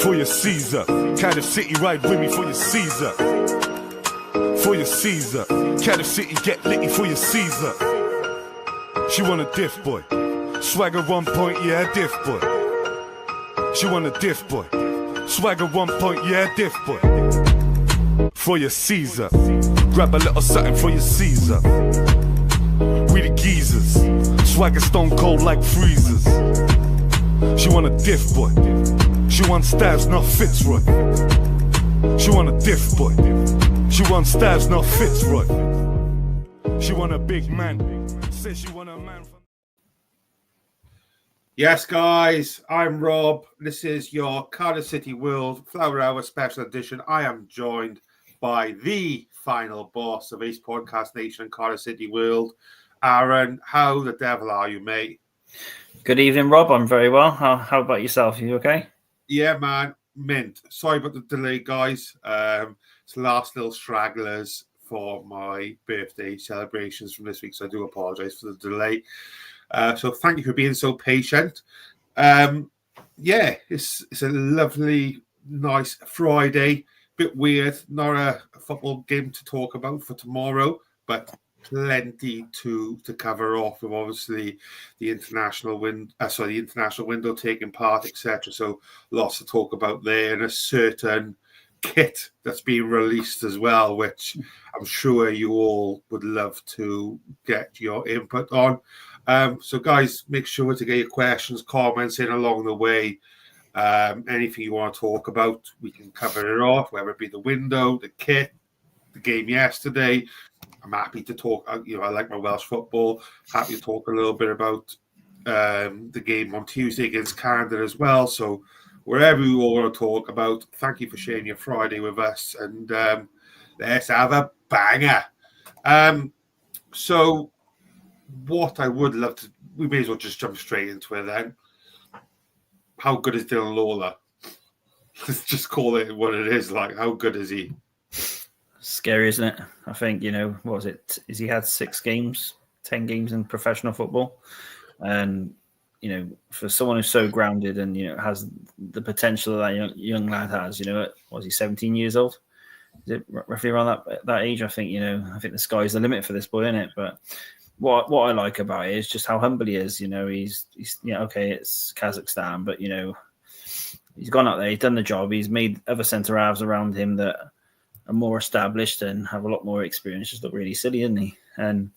for your Caesar. Cardiff City, ride with me for your Caesar. For your Caesar. Cardiff City, get litty for your Caesar. She want a diff boy. Swagger 1 point, yeah, diff boy. She want a diff boy. Swagger 1 point, yeah, diff boy. For your Caesar. Grab a little something for your Caesar. We the geezers. Swagger stone cold like freezers. She want a diff boy. She want Starvz, not Fitzroy. She want a diff boy. She want Starvz, not Fitzroy. She want a big man. Says she want a man from... Yes, guys, I'm Rob. This is your Cardiff City World Flower Hour Special Edition. I am joined by the final boss of Ace Podcast Nation and Cardiff City World. Aaron, how the devil are you, mate? Good evening, Rob. I'm very well. How about yourself? Are you okay? Yeah, man. Mint. Sorry about the delay, guys. It's the last little stragglers for my birthday celebrations from this week, so I do apologise for the delay. So thank you for being so patient. It's a lovely, nice Friday. Bit weird, not a football game to talk about for tomorrow, but plenty to cover off with obviously the international window taking part, etc. So lots to talk about there, and a certain kit that's being released as well, which I'm sure you all would love to get your input on. So guys, make sure to get your questions, comments in along the way. Anything you want to talk about, we can cover it off, whether it be the window, the kit, the game yesterday. I'm happy to talk. I like my Welsh football. Happy to talk a little bit about the game on Tuesday against Canada as well. So wherever you all want to talk about, thank you for sharing your Friday with us, and let's have a banger. So what I would love to, we may as well just jump straight into it then. How good is Dylan Lawler? Let's just call it what it is. Like, how good is he? Scary, isn't it? I think, what was it? Is he had 10 games in professional football? And, for someone who's so grounded and, has the potential that young lad has, was he 17 years old? Is it roughly around that age? I think, I think the sky's the limit for this boy, isn't it? But what I like about it is just how humble he is. He's okay, it's Kazakhstan, but, he's gone out there, he's done the job, he's made other centre-halves around him that are more established and have a lot more experience. Just look really silly, isn't he? And,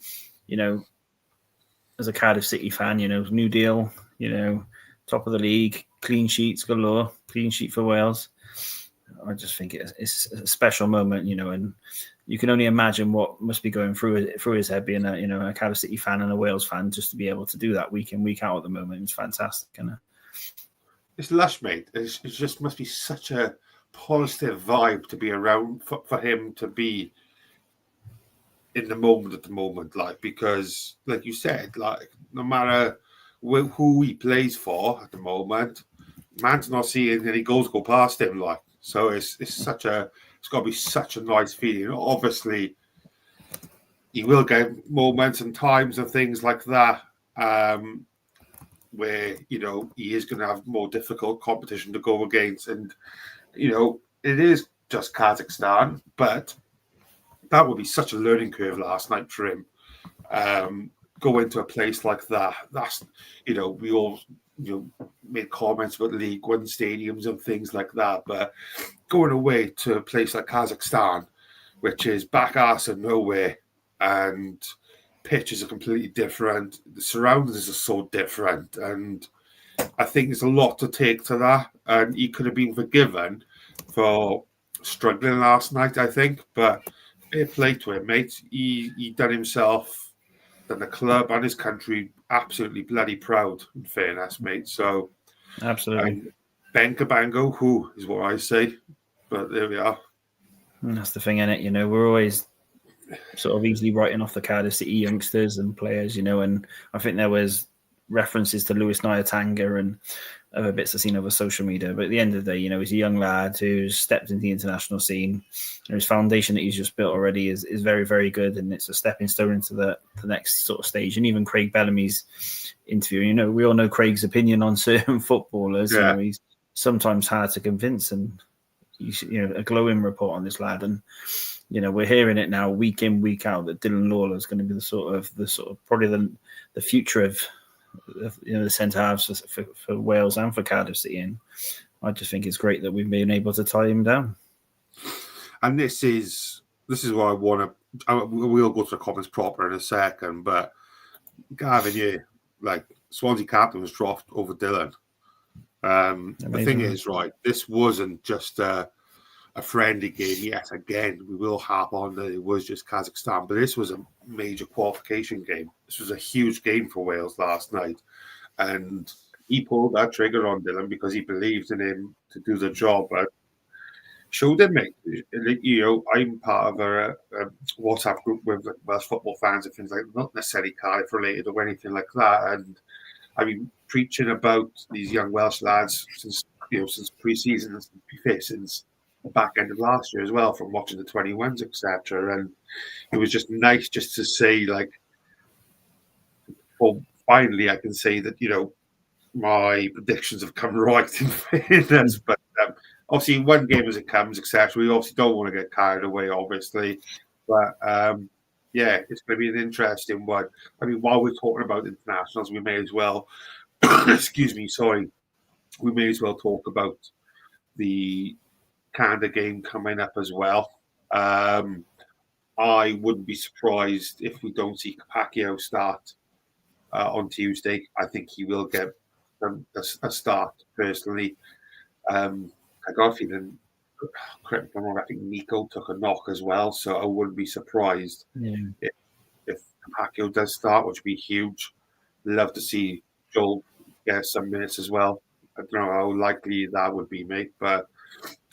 as a Cardiff City fan, new deal, top of the league, clean sheets galore, clean sheet for Wales. I just think it's a special moment, and you can only imagine what must be going through his head being a Cardiff City fan and a Wales fan, just to be able to do that week in, week out at the moment. It's fantastic. It's lush, mate. It just must be such a positive vibe to be around for him to be in the moment at the moment, because like you said, no matter who he plays for at the moment, man's not seeing any goals go past him, so it's got to be such a nice feeling. Obviously he will get moments and times and things like that where he is going to have more difficult competition to go against, and it is just Kazakhstan, but that would be such a learning curve last night for him. Go into a place like that. That's, we all, made comments about League One stadiums and things like that, but going away to a place like Kazakhstan, which is back arse of nowhere, and pitches are completely different. The surroundings are so different, and I think there's a lot to take to that. And he could have been forgiven for struggling last night, I think, but fair play to him, mate. He done himself, done the club and his country absolutely bloody proud, in fairness, mate. So, absolutely. Benka Bango, who is what I say, but there we are. And that's the thing, innit? We're always sort of easily writing off the Cardiff City youngsters and players, and I think there was references to Lewis Nyatanga and other bits I've seen over social media. But at the end of the day, he's a young lad who's stepped into the international scene. His foundation that he's just built already is very, very good, and it's a stepping stone into the next sort of stage. And even Craig Bellamy's interview, we all know Craig's opinion on certain footballers. Yeah. sometimes hard to convince. And a glowing report on this lad, and we're hearing it now week in, week out that Dylan Lawler is going to be the sort of probably the future of the centre halves for Wales and for Cardiff City. And I just think it's great that we've been able to tie him down. And this is what I want to. We'll go to the comments proper in a second, but Gavin, Swansea captain was dropped over Dylan. The thing is, right, this wasn't just a friendly game. Yes, again, we will harp on that it was just Kazakhstan, but this was a major qualification game. This was a huge game for Wales last night. And he pulled that trigger on Dylan because he believed in him to do the job. But showed him, mate. I'm part of a WhatsApp group with Welsh football fans and things like that, not necessarily Cardiff related or anything like that. And I've been preaching about these young Welsh lads since pre-season, since the back end of last year as well, from watching the 21s, etc. And it was just nice just to say, finally I can say that, my predictions have come right in fairness. But obviously, one game as it comes, etc. We obviously don't want to get carried away, obviously. But, it's going to be an interesting one. I mean, while we're talking about internationals, we may as well, we may as well talk about the Canada game coming up as well. I wouldn't be surprised if we don't see Pacquiao start on Tuesday. I think he will get a start, personally. I got a feeling, correct me if I'm wrong, I think Nico took a knock as well, so I wouldn't be surprised if Pacquiao does start, which would be huge. Love to see Joel get some minutes as well. I don't know how likely that would be, mate, but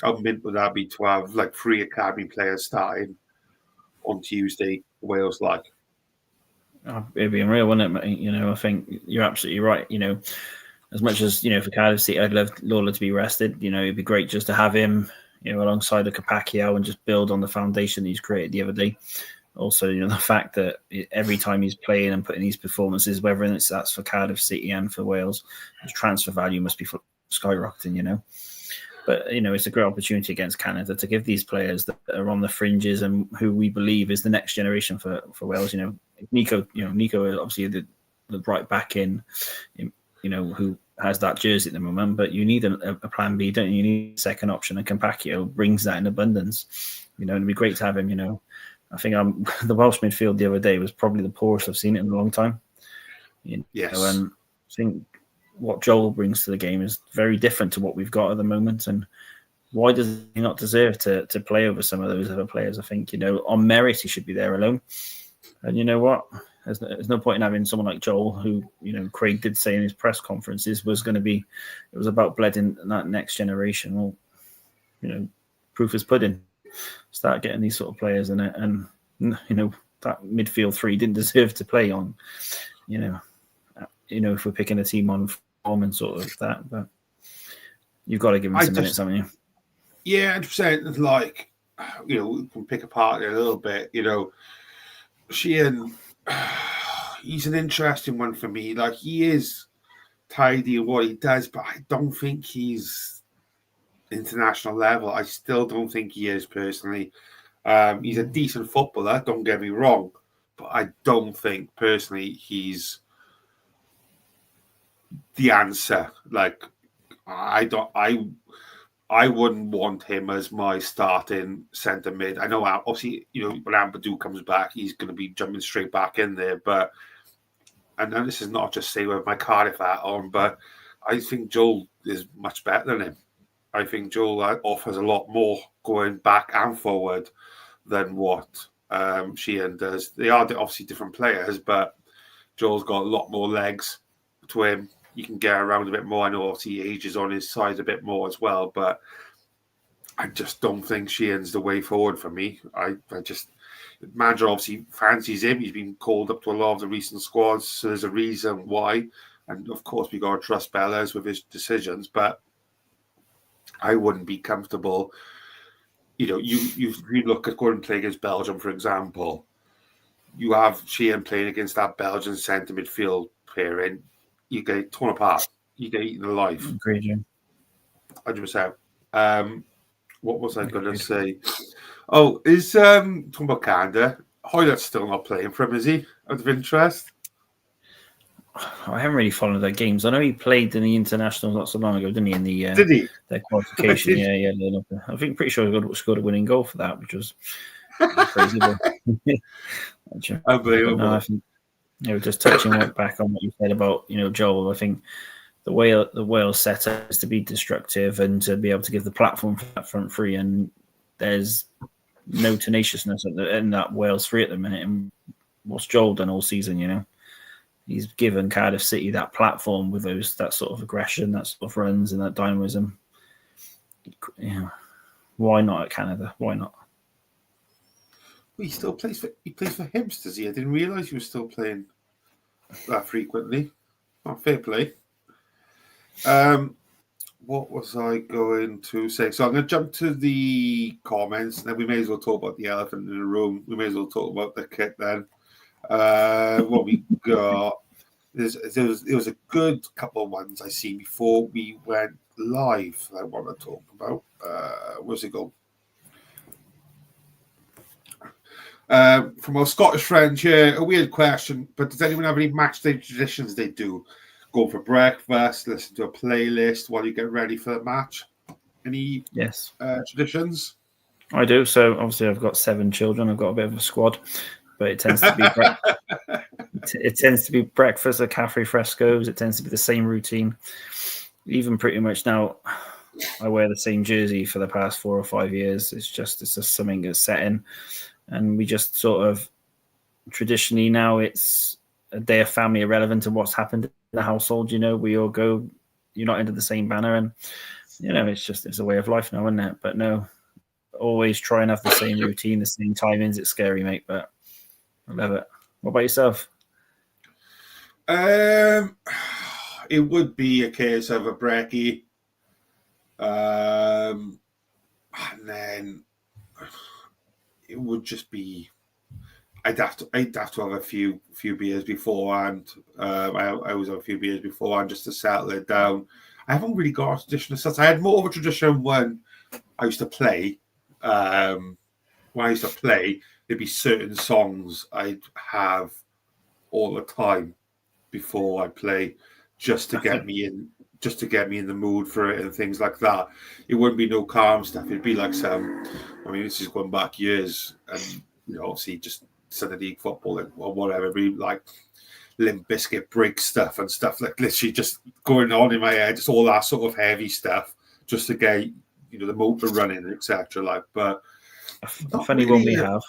how mint would that be to have 3 academy players starting on Tuesday, Wales It'd be unreal, wouldn't it, mate? I think you're absolutely right. As much as, for Cardiff City, I'd love Lawler to be rested. It'd be great just to have him, alongside a Pacquiao and just build on the foundation that he's created the other day. Also, the fact that every time he's playing and putting these performances, whether that's for Cardiff City and for Wales, his transfer value must be skyrocketing, But, it's a great opportunity against Canada to give these players that are on the fringes and who we believe is the next generation for Wales. Nico obviously the right back in, who has that jersey at the moment, but you need a plan B, don't you? You need a second option, and Pacquiao brings that in abundance. It'd be great to have him, I think the Welsh midfield the other day was probably the poorest I've seen it in a long time. Yes. And I think what Joel brings to the game is very different to what we've got at the moment. And why does he not deserve to play over some of those other players? I think, on merit, he should be there alone. And you know what? There's no point in having someone like Joel, who, Craig did say in his press conferences it was about bleeding that next generation. Well, proof is pudding. Start getting these sort of players in it. And, that midfield 3 didn't deserve to play on, if we're picking a team on form and sort of that. But you've got to give him some minutes, haven't you? Yeah, 100%. We can pick apart it a little bit. Sheehan, he's an interesting one for me. He is tidy in what he does, but I don't think he's international level. I still don't think he is, personally. He's a decent footballer, don't get me wrong, but I don't think, personally, he's the answer. I wouldn't want him as my starting centre mid. I know, obviously, when Ampadu comes back, he's going to be jumping straight back in there. But, and this is not just say with my Cardiff hat on, but I think Joel is much better than him. I think Joel offers a lot more going back and forward than what Sheehan does. They are obviously different players, but Joel's got a lot more legs to him. You can get around a bit more. I know obviously age is on his side a bit more as well, but I just don't think Sheehan's the way forward for me. I just, the manager obviously fancies him. He's been called up to a lot of the recent squads, so there's a reason why. And of course, we got to trust Bellas with his decisions, but I wouldn't be comfortable. You look at going and play against Belgium, for example. You have Sheehan playing against that Belgian centre midfield pairing. You get torn apart. You get eaten alive. Agreed, yeah. 100%. What was I going to say? Oh, is talking about Canada, Hoylett's still not playing for him, is he? Out of interest? I haven't really followed their games. I know he played in the internationals not so long ago, didn't he? In the Did he? Their qualification, yeah. I think pretty sure he scored a winning goal for that, which was crazy. Unbelievable. No, I think just touching back on what you said about Joel. I think the Wales setup is to be destructive and to be able to give the platform for that front three, and there's no tenaciousness in that Wales three at the minute. And what's Joel done all season? He's given Cardiff City that platform with that sort of aggression, that sort of runs, and that dynamism. Why not at Canada? Why not? Well, he still plays for Hibs, does he? I didn't realise he was still playing that frequently. Fair play. What was I going to say? So I'm going to jump to the comments, and then we may as well talk about the elephant in the room. We may as well talk about the kit then. What we got? There was a good couple of ones I seen before we went live that I want to talk about. Where's it go? From our Scottish friend here, a weird question, but does anyone have any match day traditions they do? Go for breakfast, listen to a playlist while you get ready for the match? Any traditions? I do. So obviously I've got 7 children. I've got a bit of a squad, but it tends to be it tends to be breakfast at Cafe Fresco's. It tends to be the same routine. Even pretty much now, I wear the same jersey for the past 4 or 5 years. It's just something that's set in, and we just sort of traditionally now it's a day of family irrelevant to what's happened in the household. We all go united under the same banner, and it's a way of life now, isn't it? But no, always try and have the same routine, the same timings. It's scary, mate, but I love it. What about yourself? It would be a case of a brekkie, and then it would just be I'd have to have a few beers beforehand. I always have a few beers beforehand just to settle it down. I haven't really got a tradition as such. I had more of a tradition when I used to play. When I used to play, there'd be certain songs I'd have all the time before I play, just to get me in the mood for it and things like that. It wouldn't be no calm stuff. It'd be like this is going back years, and obviously just Sunday League football or whatever. It'd be like Limp Bizkit break stuff and stuff like literally just going on in my head, just all that sort of heavy stuff, just to get the motor running, etc. But a funny one we have.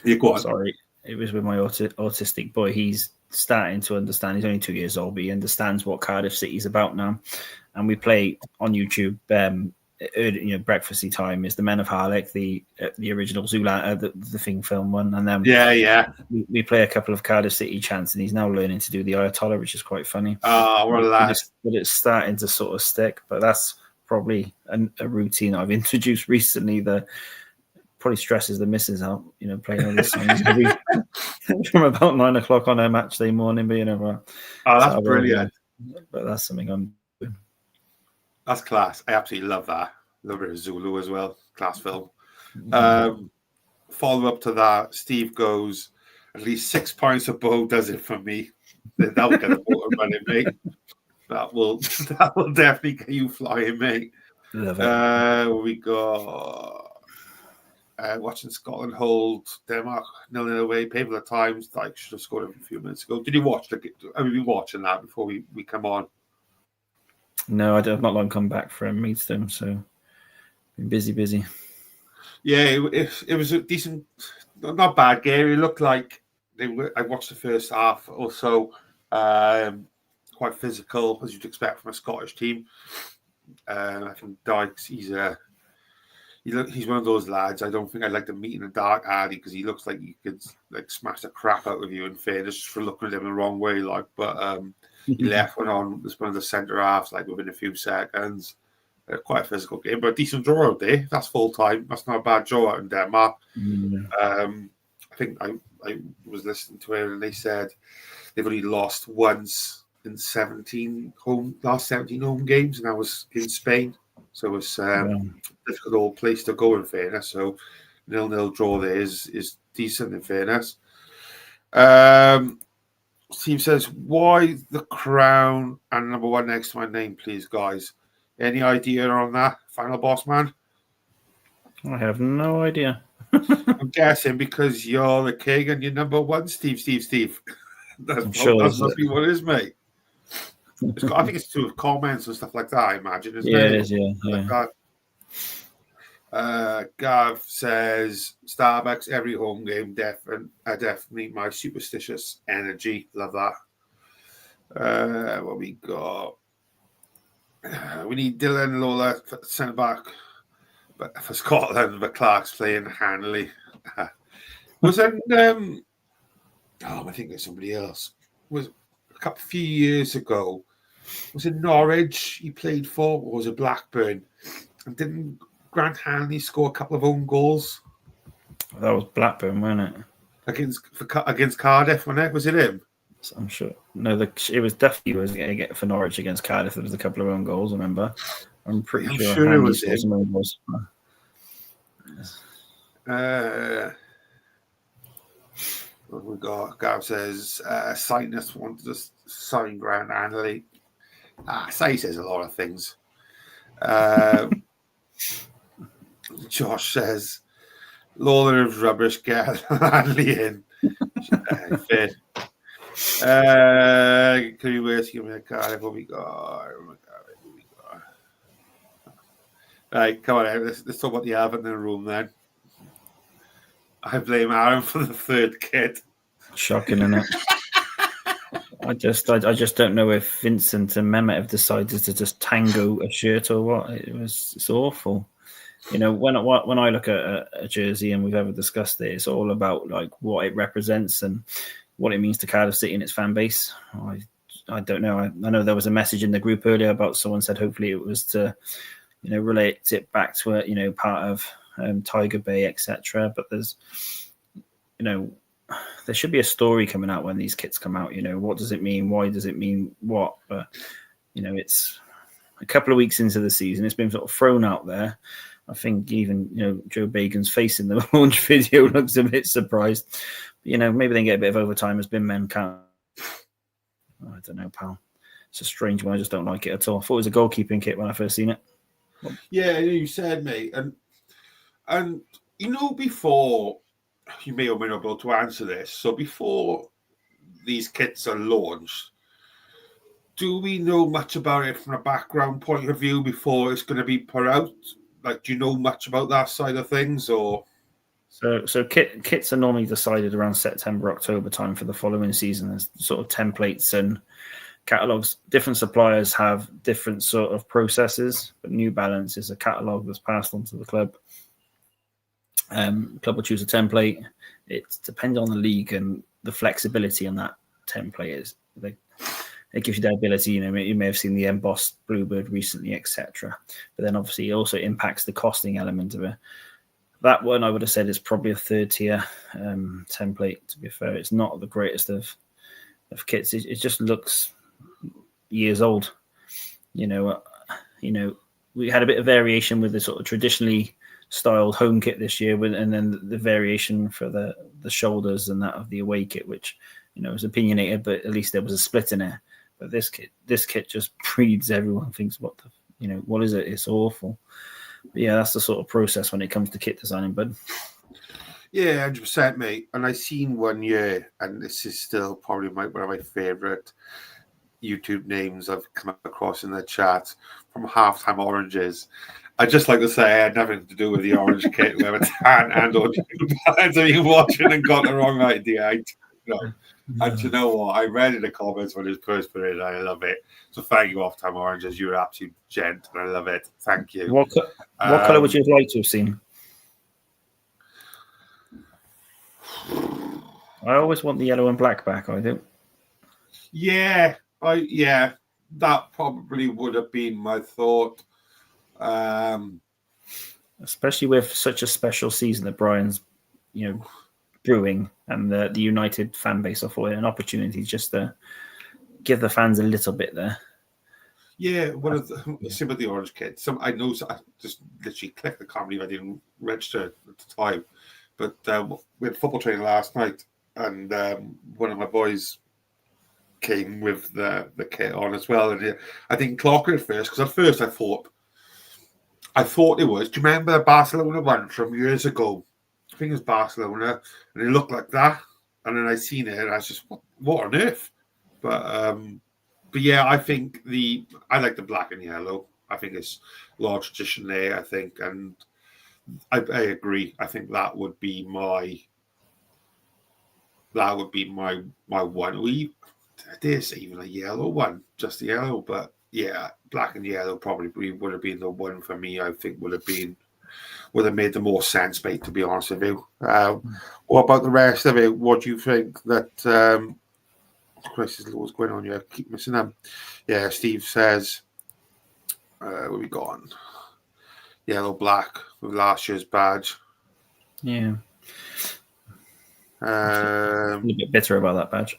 Yeah, go on. Sorry, it was with my autistic boy. He's starting to understand. He's only 2 years old, but he understands what Cardiff City's about now. And we play on YouTube. Breakfasty time is the Men of Harlech, the original Zoolander, the Thing film one, and then we play a couple of Cardiff City chants, and he's now learning to do the Ayatollah, which is quite funny. Oh, what a lad! But it's starting to sort of stick. But that's probably a routine I've introduced recently that probably stresses the missus out, playing all these songs from about 9 o'clock on a match day morning. But that's brilliant. But that's something I'm doing. That's class. I absolutely love that. Love it as Zulu as well. Class film. Follow up to that, Steve goes, at least 6 points of Bo does it for me. That will get a motor running, mate. That will definitely get you flying, mate. Love it. We got watching Scotland hold Denmark 0-0 away. Painful at times. Like should have scored a few minutes ago. Did you watch the? Have you been watching that before we come on? No, I've not long come back from Maidstone, so been busy. Yeah, it was a decent, not bad game. It looked like I watched the first half or so. Quite physical, as you'd expect from a Scottish team. I think Dykes, he's one of those lads. I don't think I'd like to meet in the dark, Hardy, because he looks like he could smash the crap out of you. In fairness, just for looking at him the wrong way, But he left one on as one of the centre halves, within a few seconds. Quite a physical game, but a decent draw out there. That's full time. That's not a bad draw out in Denmark. I think I was listening to it, and they said they've only lost once in last 17 home games, and that was in Spain. So it's a difficult place to go in fairness. So 0-0 draw there is decent in fairness. Steve says, why the crown and number 1 next to my name, please, guys? Any idea on that, Final Boss Man? I have no idea. I'm guessing because you're the king and you're number 1, Steve. That's must be what it is, mate. I think it's to do with comments and stuff like that, I imagine, isn't it? It is, yeah. Gav says, Starbucks, every home game, definitely my superstitious energy. Love that. What we got? We need Dylan Lawler centre back, but for Scotland, but Clark's playing handily. Was it? I think it's somebody else. Was a few years ago? Was it Norwich he played for, or was it Blackburn? And didn't Grant Hanley score a couple of own goals? That was Blackburn, wasn't it? Against Cardiff, wasn't it? Was it him? I'm sure. No, it was definitely going to get for Norwich against Cardiff. There was a couple of own goals. Remember? I'm pretty sure it was him. Some own goals. What we got? Gav says, Sinus wanted to sign Grant Hanley. Say says a lot of things. Josh says, Lawler is rubbish, get Hanley in. Fair. Could be worse. Give me a card. What we got? Right, come on, let's talk about the elephant in the room then. I blame Aaron for the third kit. Shocking, isn't it? I just don't know if Vincent and Mehmet have decided to just tango a shirt or what. It's awful. You know, when I look at a jersey, and we've ever discussed it, it's all about like what it represents and what it means to Cardiff City and its fan base. I don't know. I know there was a message in the group earlier about someone said hopefully it was to, relate it back to a, part of Tiger Bay, etc. But there's, there should be a story coming out when these kits come out. What does it mean? Why does it mean what? But, it's a couple of weeks into the season. It's been sort of thrown out there. I think even, Joe Bagan's face in the launch video looks a bit surprised. But, maybe they can get a bit of overtime as bin men can't. I don't know, pal. It's a strange one. I just don't like it at all. I thought it was a goalkeeping kit when I first seen it. Yeah, you said, mate. And before, you may or may not be able to answer this. So before these kits are launched, do we know much about it from a background point of view before it's going to be put out? Like, do you know much about that side of things, or? So kits are normally decided around September, October time for the following season. There's sort of templates and catalogs. Different suppliers have different sort of processes, but New Balance is a catalog that's passed on to the club. Club will choose a template. It depends on the league and the flexibility on that template is. It gives you the ability, you may have seen the embossed Bluebird recently, etc. But then obviously it also impacts the costing element of it. That one I would have said is probably a third tier template, to be fair. It's not the greatest of kits. It just looks years old. We had a bit of variation with the sort of traditionally styled home kit this year, and then the variation for the shoulders and that of the away kit, which was opinionated, but at least there was a split in it. But this kit just breeds everyone thinks what is it? It's awful. But yeah, that's the sort of process when it comes to kit designing, bud. Yeah, 100%, mate. And I seen one year, and this is still probably one of my favourite YouTube names I've come across in the chat from Halftime Oranges. I'd just like to say I had nothing to do with the orange kit, whether tan and or I've been watching and got the wrong idea. And you know what? I read in the comments when it was first put in, I love it. So thank you, Halftime Oranges. You're an absolute gent, and I love it. Thank you. What colour would you like to have seen? I always want the yellow and black back, I do. Yeah, that probably would have been my thought. Especially with such a special season that Brian's, brewing, and the United fan base are for an opportunity just to give the fans a little bit there. Yeah, one of the same with the orange kit. I know I just literally clicked. I can't believe I didn't register at the time. But we had football training last night, and one of my boys came with the kit on as well. And I didn't clock it at first because at first I thought it was. Do you remember the Barcelona one from years ago? I think it was Barcelona, and it looked like that. And then I seen it, and I was just, what on earth? But yeah, I think I like the black and yellow. I think it's a lot of tradition there. I think, and I agree. I think that would be my one. I dare say even a yellow one, just the yellow. But yeah, black and yellow probably would have been the one for me. I think would have made the more sense, mate. To be honest with you. What about the rest of it? What do you think that? Christ, what's going on here? I keep missing them. Yeah, Steve says, where we gone? Yellow, black with last year's badge. Yeah. I'm a bit bitter about that badge.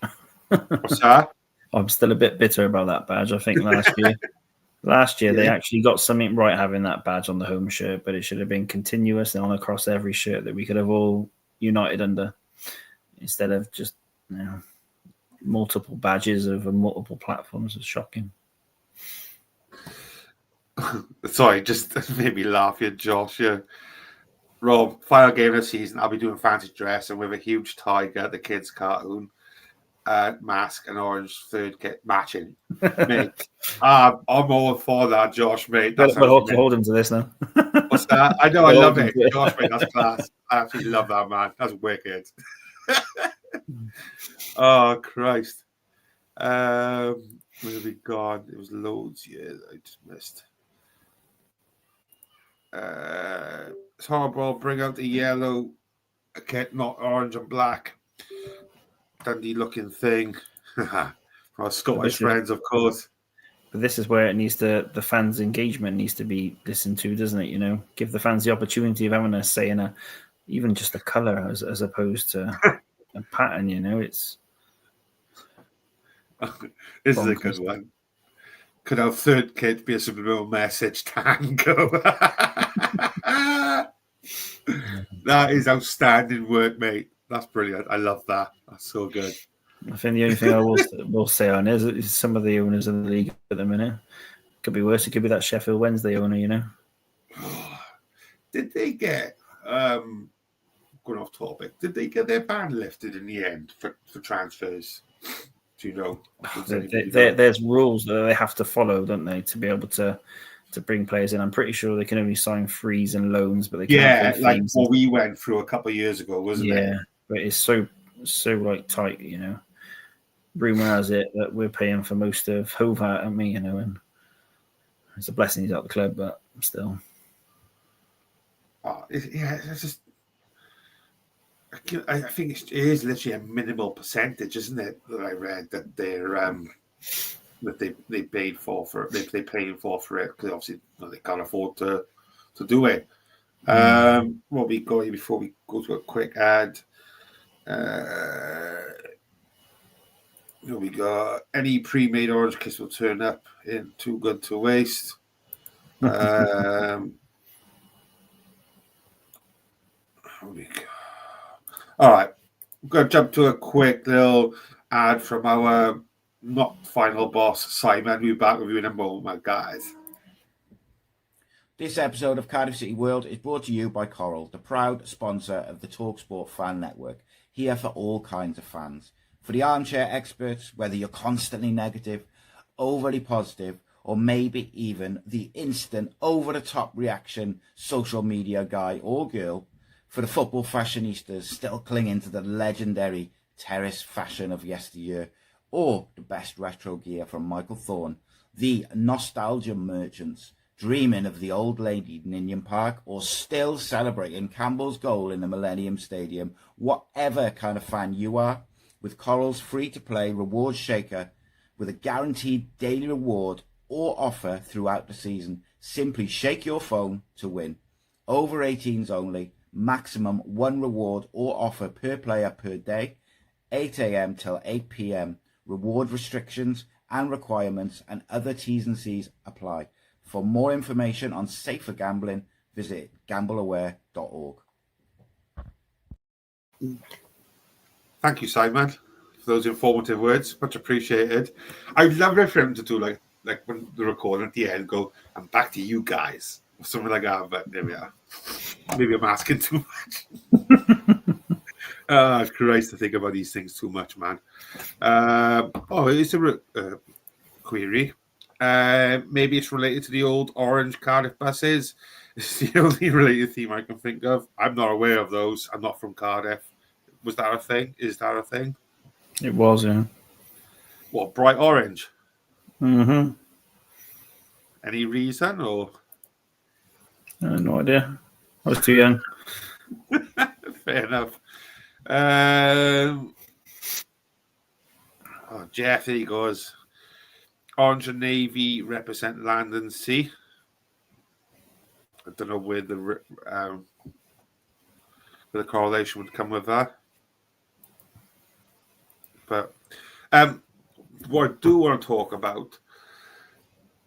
What's that? I'm still a bit bitter about that badge. I think last year they actually got something right having that badge on the home shirt, but it should have been continuous and on across every shirt that we could have all united under, instead of just multiple badges over multiple platforms. Is shocking. Sorry, just made me laugh here, Josh. Yeah. Rob, final game of the season, I'll be doing fancy dress and with a huge tiger, the kids' cartoon, mask and orange third kit matching. Mate, I'm all for that, Josh, mate. We'll hold him to this now. What's that? I know, I love it. Josh, mate, that's class. I absolutely love that, man. That's wicked. Oh, Christ. Where have we gone? It was loads here that I just missed. It's horrible. Bring out the yellow kit, not orange and black. Dandy looking thing. Our Scottish friends, of course. But this is where the fans' engagement needs to be listened to, doesn't it? Give the fans the opportunity of having a say in even just a colour as opposed to a pattern. It's. This is a good one. Could our third kit be a subliminal message? Tango. That is outstanding work, mate. That's brilliant. I love that. That's so good. I think the only thing I will say on is some of the owners of the league at the minute. Could be worse. It could be that Sheffield Wednesday owner, Did they get, going off topic, did they get their ban lifted in the end for transfers? Do you know? There's rules that they have to follow, don't they, to be able to bring players in. I'm pretty sure they can only sign frees and loans, but they can't. Yeah, like what we went through a couple of years ago, wasn't it? Yeah, but it's so like tight, Rumor has it that we're paying for most of Hove, and me, and it's a blessing he's out the club, but still. It's just. I think it is literally a minimal percentage, isn't it? That I read that they paid for it. They're paying for it because obviously they can't afford to do it. What we got here before we go to a quick ad. We got any pre-made orange kits will turn up in Too Good to Waste. Here we go. All right, we're going to jump to a quick little ad from our not final boss, Simon. We'll be back with you in a moment, guys. This episode of Cardiff City World is brought to you by Coral, the proud sponsor of the TalkSport Fan Network, here for all kinds of fans. For the armchair experts, whether you're constantly negative, overly positive, or maybe even the instant over-the-top reaction social media guy or girl, for the football fashionistas still clinging to the legendary terrace fashion of yesteryear, or the best retro gear from Michael Thorne, the nostalgia merchants dreaming of the old lady Ninian Park, or still celebrating Campbell's goal in the Millennium Stadium, whatever kind of fan you are, with Coral's free-to-play reward shaker with a guaranteed daily reward or offer throughout the season, simply shake your phone to win. Over 18s only. Maximum one reward or offer per player per day, 8 a.m. till 8 p.m. Reward restrictions and requirements and other T's and C's apply. For more information on safer gambling, visit gambleaware.org. Thank you, Simon, for those informative words. Much appreciated. I'd love it for him to do like when the recording at the end go, "I'm back to you guys," or something like that. But there we are. Maybe I'm asking too much. Christ, I think about these things too much, man. It's a query. Maybe it's related to the old orange Cardiff buses. It's the only related theme I can think of. I'm not aware of those. I'm not from Cardiff. Was that a thing? Is that a thing? It was, yeah. What, bright orange? Mm-hmm. Any reason or? No idea. I was too young. Fair enough. Jeff, there he goes. Orange and navy represent land and sea. I don't know where the correlation would come with that. But what I do want to talk about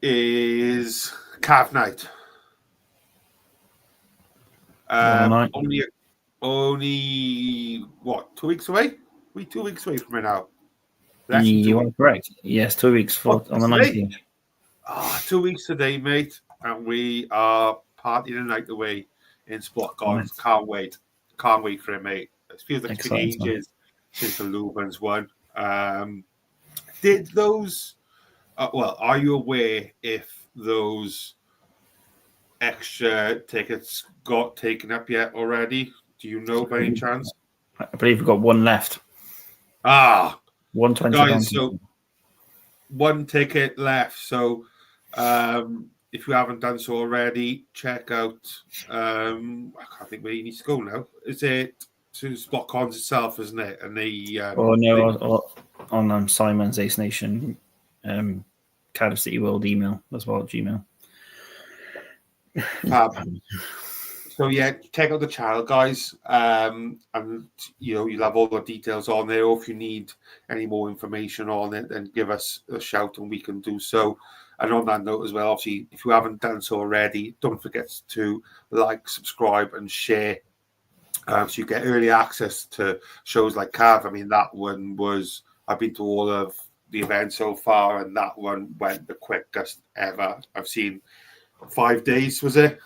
is Cav Night. Only what, 2 weeks away? We're 2 weeks away from it now. You are correct. Yes, 2 weeks on the 19th. 2 weeks today, mate. And we are partying the night away in Splott Cons. Can't wait. Can't wait for it, mate. It feels like it's been ages since the Lubans won. Did those... are you aware if those extra tickets got taken up yet already? Do you know by any chance? I believe we've got one left. 120. Guys, so one ticket left. So if you haven't done so already, check out I can't think where you need to go now. Is it to Splott Cons itself, isn't it? And on Simon's Ace Nation Cardiff City World email as well, Gmail. So yeah, check out the channel, guys. And you'll have all the details on there. Or if you need any more information on it, then give us a shout and we can do so. And on that note as well, obviously, if you haven't done so already, don't forget to like, subscribe, and share. So you get early access to shows like Cav. I mean, that one was, I've been to all of the events so far, and that one went the quickest ever. I've seen 5 days, was it?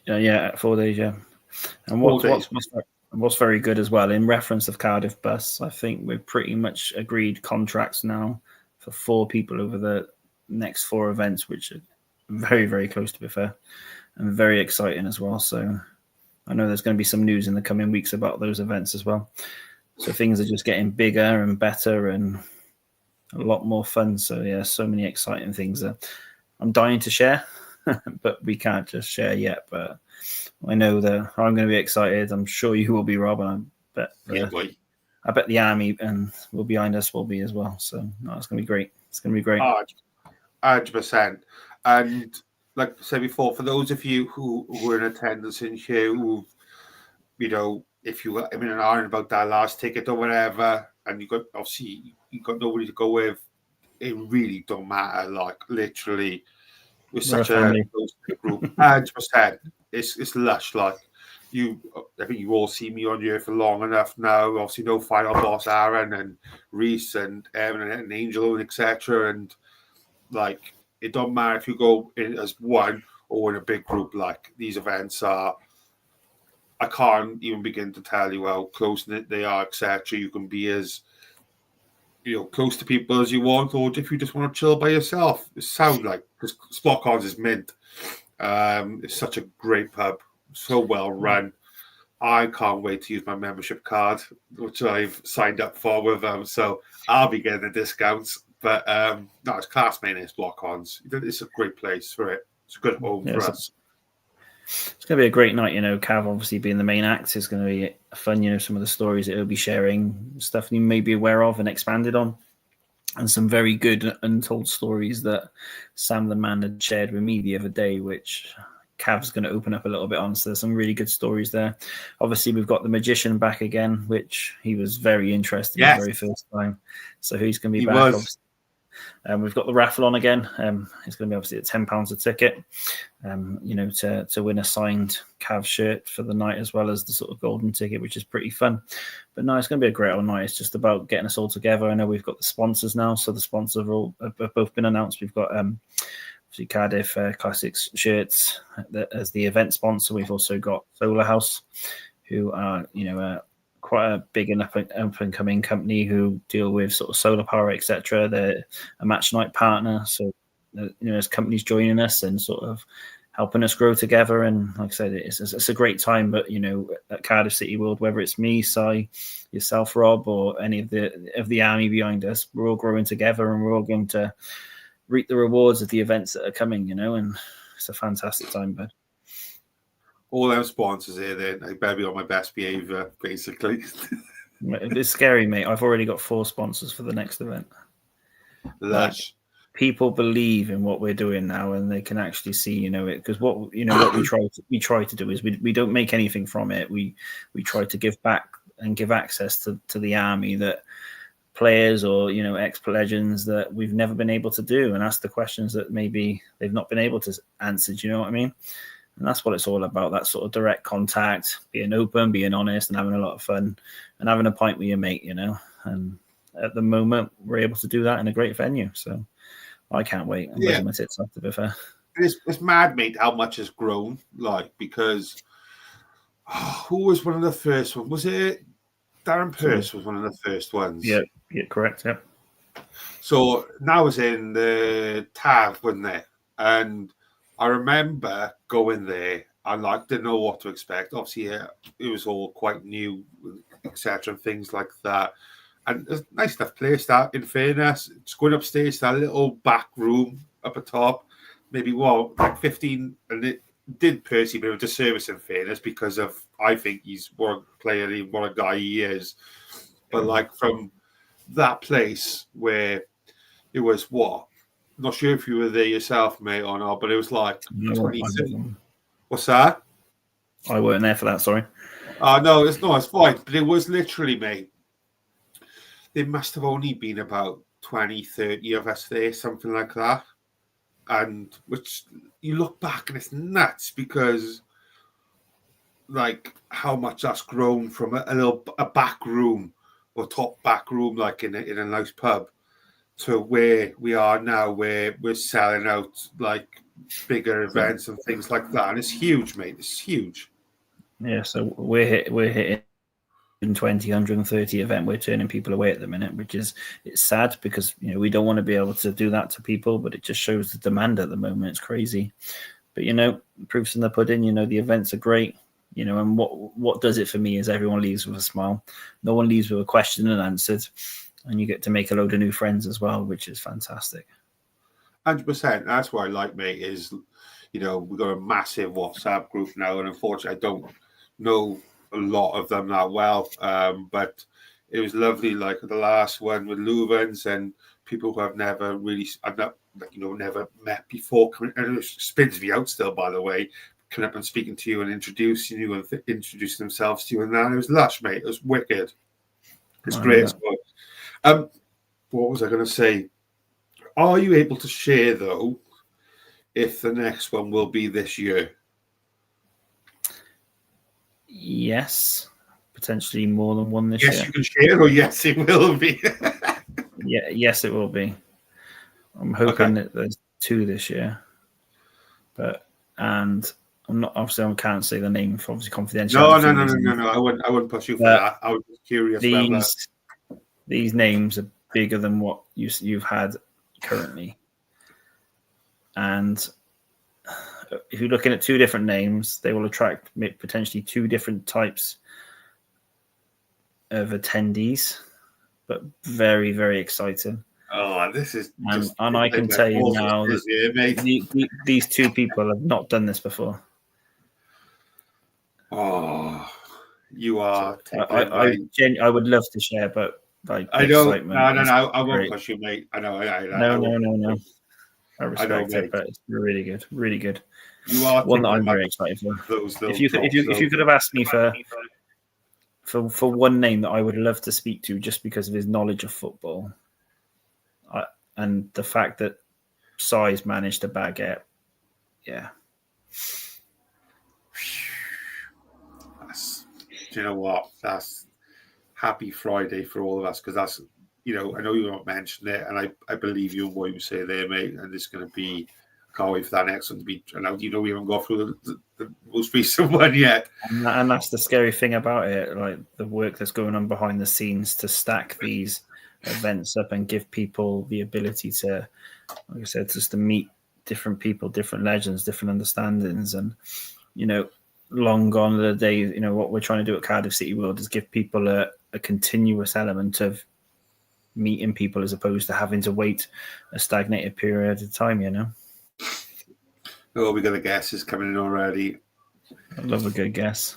Yeah, 4 days, yeah. And what's very good as well, in reference of Cardiff Bus, I think we've pretty much agreed contracts now for 4 people over the next 4 events, which are very, very close, to be fair, and very exciting as well. So I know there's going to be some news in the coming weeks about those events as well. So things are just getting bigger and better and a lot more fun. So yeah, so many exciting things. I'm dying to share, but we can't just share yet. But I know that I'm going to be excited. I'm sure you will be, Rob. And I bet the army and will behind us will be as well. So it's going to be great. It's going to be great. 100%. And like I said before, for those of you who were in attendance in here, who, if you got in an iron about that last ticket or whatever, and you got nobody to go with, it really don't matter. Like literally, we're such a close group. 100%. It's lush. Like I think you all see me on here for long enough now. Obviously, no final boss Aaron and Reese and Evan and Angel and etc. And like, it don't matter if you go in as one or in a big group. Like, these events are, I can't even begin to tell you how close knit they are, etc. You can be as close to people as you want, or if you just want to chill by yourself. It sounds like, because Splott Cons is mint. It's such a great pub, so well run. I can't wait to use my membership card, which I've signed up for with them. So I'll be getting the discounts. But it's class, mate. It's Splott Cons. It's a great place for it. It's a good home for us. It's going to be a great night. Cav obviously being the main act is going to be fun. Some of the stories that he'll be sharing, stuff you may be aware of and expanded on, and some very good untold stories that Sam the Man had shared with me the other day, which Cav's going to open up a little bit on. So there's some really good stories there. Obviously, we've got the magician back again, which he was very interested in the very first time. So he's going to be back. We've got the raffle on again. It's going to be obviously at £10 a ticket, to win a signed Cav shirt for the night, as well as the sort of golden ticket, which is pretty fun. But no, it's going to be a great old night. It's just about getting us all together. I know we've got the sponsors now, so the sponsors have both been announced. We've got obviously Cardiff Classics shirts as the event sponsor. We've also got Solar House, who are quite a big and up and coming company who deal with sort of solar power, etc. They're a match night partner, so there's companies joining us and sort of helping us grow together. And like I said, it's a great time. But at Cardiff City World, whether it's me, Si, yourself, Rob, or any of the army behind us, we're all growing together, and we're all going to reap the rewards of the events that are coming. And it's a fantastic time, bud. All them sponsors here, then I better be on my best behaviour, basically. It's scary, mate. I've already got 4 sponsors for the next event. Lush. People believe in what we're doing now, and they can actually see, it, because what we try to do is we don't make anything from it. We try to give back and give access to the army that players or ex-legends that we've never been able to do, and ask the questions that maybe they've not been able to answer. Do you know what I mean? And that's what it's all about, that sort of direct contact, being open, being honest, and having a lot of fun, and having a pint with your mate, And at the moment, we're able to do that in a great venue. So I can't wait. I'm losing my tits off, to be fair. It's mad, mate, how much has grown, because who was one of the first ones? Was it Darren Pearce was one of the first ones? Yeah, correct, yeah. So now it's in the TAV, wasn't it? And I remember going there and didn't know what to expect. Obviously, it was all quite new, etc., and things like that. And it's a nice enough place, that, in fairness. Just going upstairs to that little back room up at top, maybe 15, and it did Percy a bit of a disservice, in fairness, because of, I think he's what a player, what a guy he is. But from that place where it was not sure if you were there yourself, mate, or not, but it was 27. What's that? I weren't there for that, sorry. No, it's fine. But it was literally, mate, there must have only been about 20, 30 of us there, something like that. And which you look back and it's nuts, because how much that's grown from a back room or top back room, in a nice pub, to where we are now, where we're selling out bigger events and things like that. And it's huge, mate. It's huge. Yeah, so we're hitting 120, 130 event. We're turning people away at the minute, it's sad, because we don't want to be able to do that to people, but it just shows the demand at the moment. It's crazy. But proof's in the pudding. The events are great. And what does it for me is everyone leaves with a smile. No one leaves with a question unanswered. And you get to make a load of new friends as well, which is fantastic. 100%. That's what I like, mate, is, we've got a massive WhatsApp group now. And unfortunately, I don't know a lot of them that well. But it was lovely, the last one with Luvens and people who I've never really, never met before. And it spins me out still, by the way, coming up and speaking to you and introducing you and introducing themselves to you. And that, it was lush, mate. It was wicked. It's great. What was I going to say? Are you able to share, though, if the next one will be this year? Yes, potentially more than one this year. Yes, you can share, or yes, it will be. Yes, it will be. I'm hoping that there's 2 this year, and I'm not. Obviously, I can't say the name for obviously confidential. No. I wouldn't push you for that. I was just curious. These names are bigger than what you've had currently, and if you're looking at 2 different names, they will attract potentially 2 different types of attendees, but very, very exciting. Oh, this is and I can tell you now that these 2 people have not done this before. Oh, you are. I would love to share, but I don't. No. I won't push you, mate. I know. No. I respect it, but it's really good. Really good. You are one that I'm very excited for. If you could have asked me for one name that I would love to speak to, just because of his knowledge of football, And the fact that Size managed to bag it, yeah. Do you know what? That's happy Friday for all of us, because that's, I know you won't mention it, and I believe you in what you say there, mate. And it's going to be, I can't wait for that next one to be. And we haven't gone through the most recent one yet. And that's the scary thing about it, like the work that's going on behind the scenes to stack these events up and give people the ability to, like I said, just to meet different people, different legends, different understandings. And, long gone are the days, what we're trying to do at Cardiff City World is give people a continuous element of meeting people as opposed to having to wait a stagnated period at a time, Oh, we got a guesses coming in already. I love a good guess.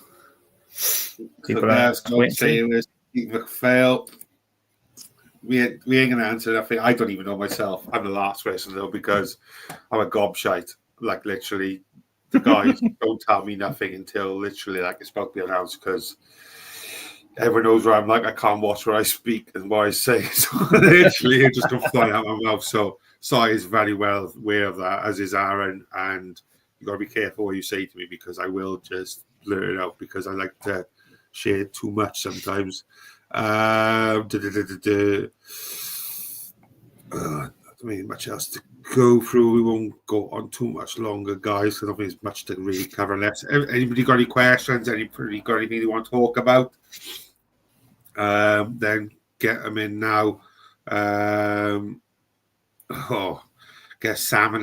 People are sailors, fail. We ain't gonna answer that. I don't even know myself. I'm the last person though, because I'm a gobshite. Like literally, the guys don't tell me nothing until literally like it's about to be announced, because everyone knows where I'm like. I can't watch what I speak and what I say. So literally, it just comes flying out of my mouth. So Sai is very well aware of that, as is Aaron. And you got to be careful what you say to me, because I will just blurt it out, because I like to share too much sometimes. I don't mean much else to go through. We won't go on too much longer, guys, because I don't think there's much to really cover. Unless anybody got any questions, anybody got anything they want to talk about, then get them in now. Get Sam a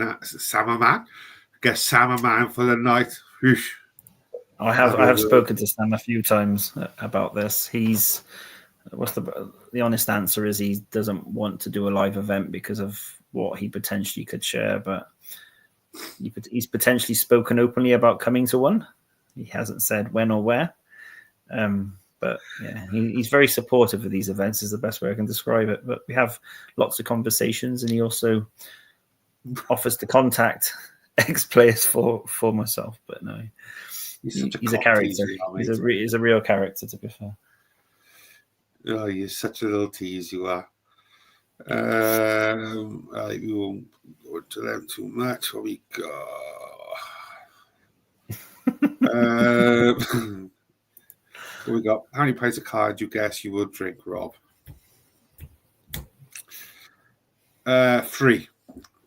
man for the night. Whoosh. I have spoken to Sam a few times about this. He's the honest answer is he doesn't want to do a live event because of what he potentially could share, but he's potentially spoken openly about coming to one. He hasn't said when or where, but yeah, he's very supportive of these events is the best way I can describe it. But we have lots of conversations, and he also offers to contact ex-players for myself. But no, he's a character. He's a real character, to be fair. Oh, you're such a little tease, you are. We won't go into them too much. What we got? What we got? How many pints of cards you guess you would drink, Rob? 3.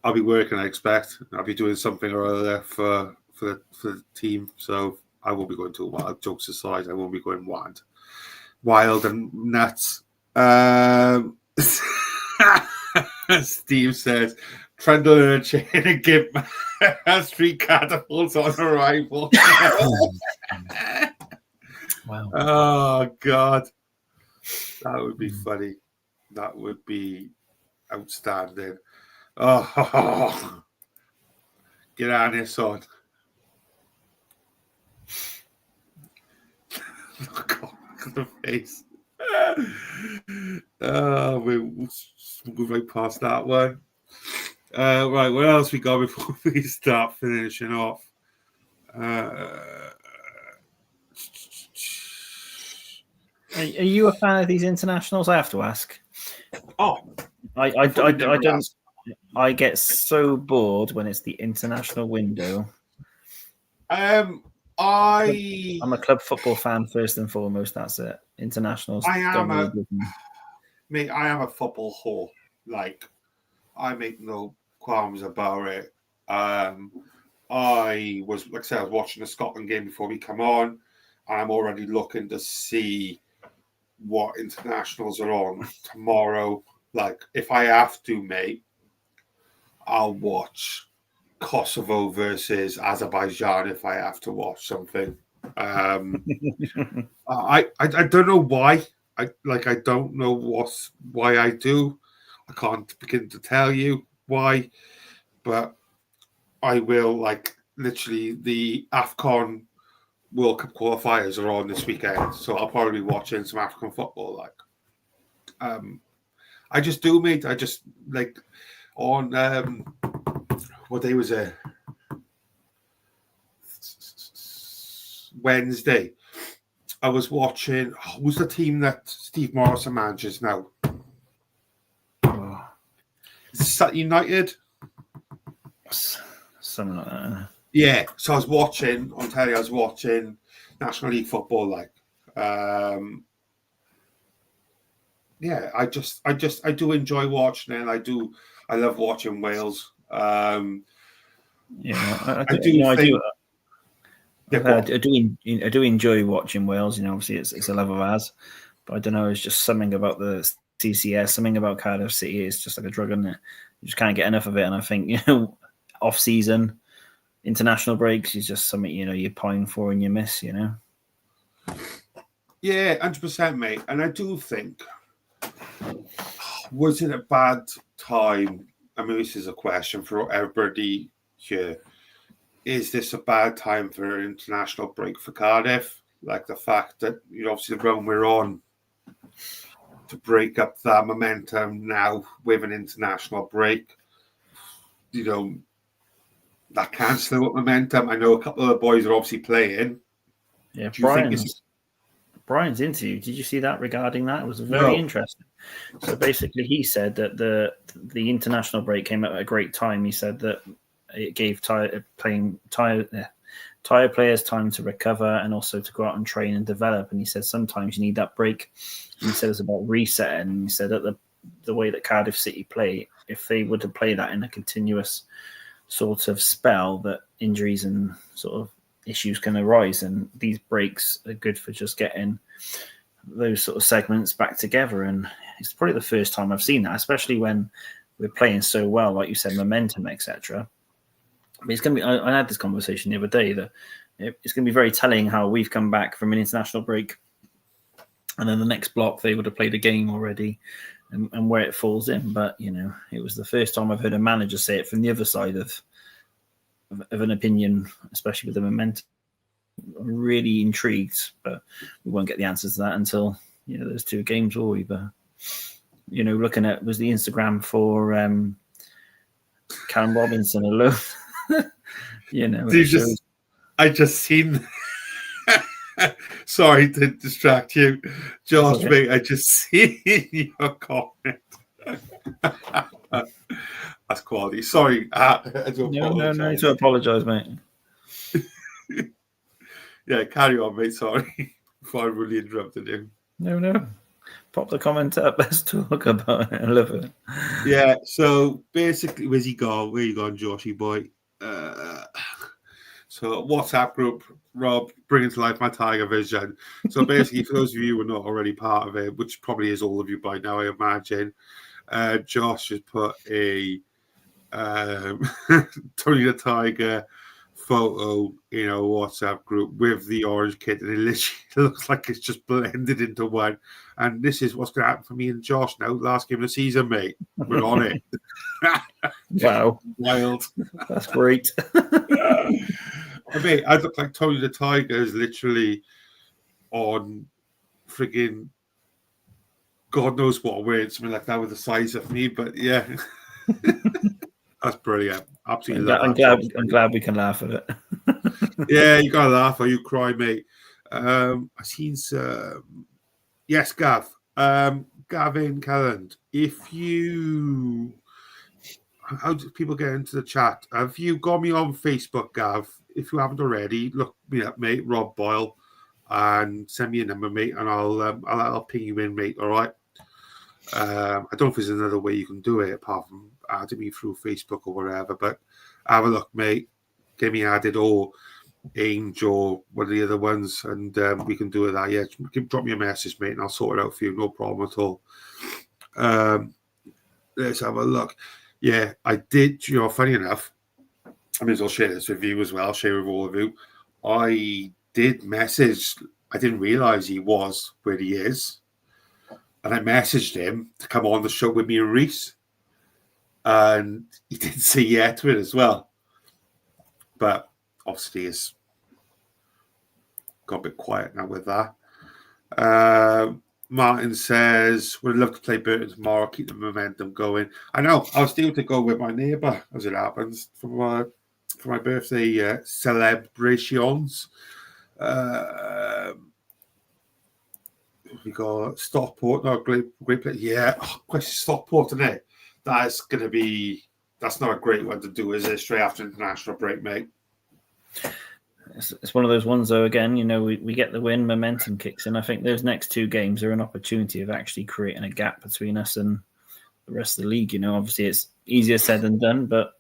I'll be working, I expect. I'll be doing something or other for the team, so I won't be going to wild. Jokes aside, I won't be going wild and nuts. Steve says, trundle in a chain and give 3 catapults on arrival. Wow. Oh, God. That would be funny. That would be outstanding. Oh, get on here, son. Oh, God, look at the face. We'll move right past that one. Right, what else we got before we start finishing off? Are you a fan of these internationals? I have to ask. Oh, I don't. I get so bored when it's the international window. I'm a club football fan first and foremost. That's it. Internationals. I am a football whore. Like, I make no qualms about it. I was watching the Scotland game before we come on, and I'm already looking to see what internationals are on tomorrow. Like, if I have to, mate, I'll watch Kosovo versus Azerbaijan if I have to watch something. I don't know why. I don't know why I do. I can't begin to tell you why, but I will. Like, literally, the AFCON World Cup qualifiers are on this weekend, so I'll probably be watching some African football. Like, I just do, mate. I just like on what day was it? Wednesday. I was watching. Who's the team that Steve Morrison manages now? Sutton United? Something like that. Yeah. So I was watching on telly. I was watching National League football. Like, yeah. I do enjoy watching it. I love watching Wales. Yeah, I do think. I do enjoy watching Wales. You know, obviously it's a love of ours, but I don't know. It's just something about the CCS, something about Cardiff City. It's just like a drug, isn't it? You just can't get enough of it. And I think off season, international breaks is just something you pine for and you miss. Yeah, 100%, mate. And I do think, was it a bad time? I mean, this is a question for everybody here. Is this a bad time for an international break for Cardiff? Like the fact that, obviously the run we're on, to break up that momentum now with an international break, that can slow up momentum. I know a couple of the boys are obviously playing. Yeah, Brian's interview, did you see that regarding that? It was very interesting. So basically he said that the international break came at a great time. He said that it gave tired players time to recover and also to go out and train and develop. And he said sometimes you need that break. And he said it's about resetting. And he said that the way that Cardiff City play, if they were to play that in a continuous sort of spell, that injuries and sort of issues can arise. And these breaks are good for just getting those sort of segments back together. And it's probably the first time I've seen that, especially when we're playing so well, like you said, momentum, etc. It's going to be. I had this conversation the other day that it's going to be very telling how we've come back from an international break, and then the next block they would have played a game already, and where it falls in. But it was the first time I've heard a manager say it from the other side of an opinion, especially with the momentum. I'm really intrigued, but we won't get the answers to that until those two games, will we? But looking at was the Instagram for Callum Robinson alone. I just seen. Sorry to distract you, Josh. Okay. Mate, I just seen your comment. That's quality. Sorry, I do apologize. No, to apologise, mate. Yeah, carry on, mate. Sorry, before I really interrupted you. No. Pop the comment up. Let's talk about it. I love it. Yeah. So basically, where's he gone? Where you gone, Joshy boy? So WhatsApp group, Rob, bringing to life my Tiger vision. So basically, for those of you who are not already part of it, which probably is all of you by now, I imagine, Josh has put a Tony the Tiger photo in a WhatsApp group with the orange kit, and it literally looks like it's just blended into one. And this is what's going to happen for me and Josh now. Last game of the season, mate. We're on it. Wow. Wild. That's great. I mean, I look like Tony the Tiger is literally on frigging God knows what wearing something like that with the size of me. But yeah, that's brilliant. Absolutely. I'm glad we can laugh at it. Yeah, you gotta laugh or you cry, mate. I seen some. Yes, Gav. Gavin Calland. How do people get into the chat? Have you got me on Facebook, Gav? If you haven't already, look me up, mate. Rob Boyle, and send me a number, mate, and I'll ping you in, mate. All right. I don't know if there's another way you can do it apart from adding me through Facebook or whatever. But have a look, mate. Get me added or Ainge or one of the other ones, and we can do that. Yeah, drop me a message, mate, and I'll sort it out for you. No problem at all. Let's have a look. Yeah, I did. Funny enough, I may as well share this with you as well. I'll share with all of you. I did message. I didn't realize he was where he is, and I messaged him to come on the show with me and Reese, and he did say yeah to it as well. But obviously, it's got a bit quiet now with that. Martin says, would love to play Burton tomorrow, keep the momentum going. I know, I was due to go with my neighbour, as it happens, for my birthday celebrations. We got Stockport, no, great place. Yeah, question Stockport, isn't it? that's not a great one to do, is it? Straight after international break, mate. It's one of those ones, though. Again, we get the win, momentum kicks in. I think those next 2 games are an opportunity of actually creating a gap between us and the rest of the league. Obviously it's easier said than done, but